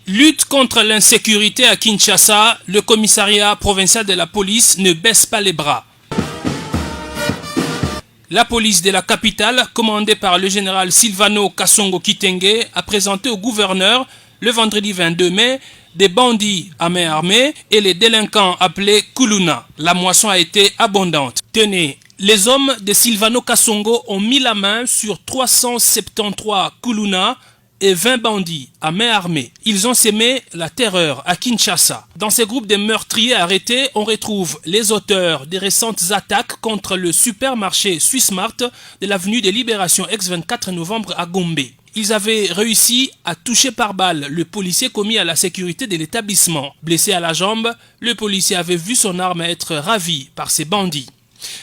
Lutte contre l'insécurité à Kinshasa, le commissariat provincial de la police ne baisse pas les bras. La police de la capitale, commandée par le général Silvano Kasongo Kitenge, a présenté au gouverneur le vendredi 22 mai des bandits à main armée et les délinquants appelés Kuluna. La moisson a été abondante. Tenez, les hommes de Silvano Kasongo ont mis la main sur 373 Kuluna et 20 bandits à main armée. Ils ont sémé la terreur à Kinshasa. Dans ces groupes de meurtriers arrêtés, on retrouve les auteurs des récentes attaques contre le supermarché Swissmart de l'avenue des Libérations ex-24 novembre à Gombe. Ils avaient réussi à toucher par balle le policier commis à la sécurité de l'établissement. Blessé à la jambe, le policier avait vu son arme être ravie par ces bandits.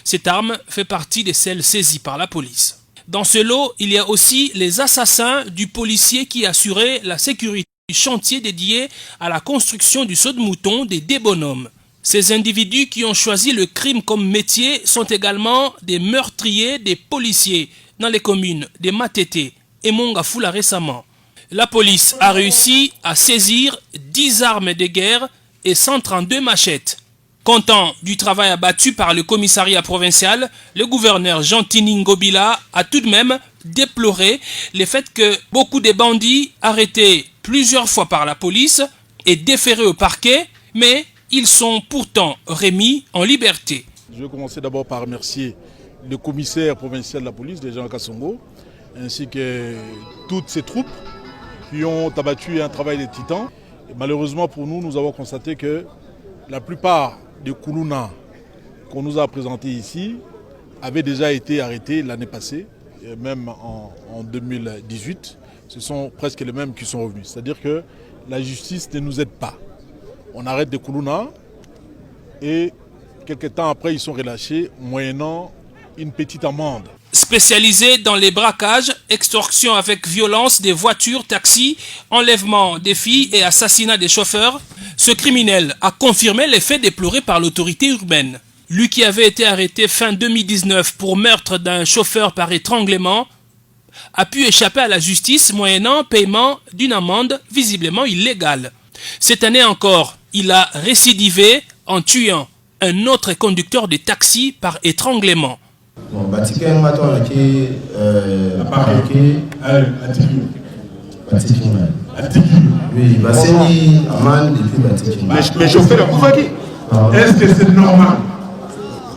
Cette arme fait partie de celles saisies par la police. Dans ce lot, il y a aussi les assassins du policier qui assurait la sécurité du chantier dédié à la construction du saut de mouton des Débonhommes. Ces individus qui ont choisi le crime comme métier sont également des meurtriers des policiers dans les communes de Matete et Mongafula récemment. La police a réussi à saisir 10 armes de guerre et 132 machettes. Content du travail abattu par le commissariat provincial, le gouverneur Jean-Tini Ngobila a tout de même déploré le fait que beaucoup de bandits arrêtés plusieurs fois par la police et déférés au parquet, mais ils sont pourtant remis en liberté. Je vais commencer d'abord par remercier le commissaire provincial de la police, Jean Kasongo, ainsi que toutes ses troupes qui ont abattu un travail de titan. Et malheureusement pour nous, nous avons constaté que la plupart des Kuluna qu'on nous a présentés ici avaient déjà été arrêtés l'année passée, et même en 2018. Ce sont presque les mêmes qui sont revenus. C'est-à-dire que la justice ne nous aide pas. On arrête des Kuluna et quelques temps après, ils sont relâchés moyennant une petite amende. Spécialisé dans les braquages, extorsion avec violence des voitures, taxis, enlèvement des filles et assassinat des chauffeurs, ce criminel a confirmé les faits déplorés par l'autorité urbaine. Lui qui avait été arrêté fin 2019 pour meurtre d'un chauffeur par étranglement, a pu échapper à la justice moyennant paiement d'une amende visiblement illégale. Cette année encore, il a récidivé en tuant un autre conducteur de taxi par étranglement. Bon, mais chauffeur, est-ce que c'est normal?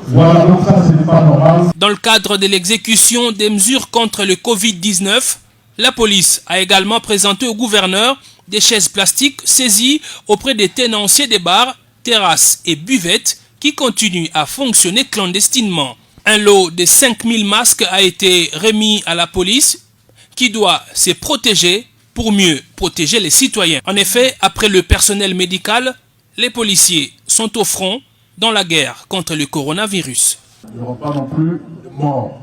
Voilà, donc ça, c'est pas normal. Dans le cadre de l'exécution des mesures contre le Covid-19, la police a également présenté au gouverneur des chaises plastiques saisies auprès des tenanciers des bars, terrasses et buvettes qui continuent à fonctionner clandestinement. Un lot de 5000 masques a été remis à la police qui doit se protéger pour mieux protéger les citoyens. En effet, après le personnel médical, les policiers sont au front dans la guerre contre le coronavirus. Il n'y aura pas non plus de mort.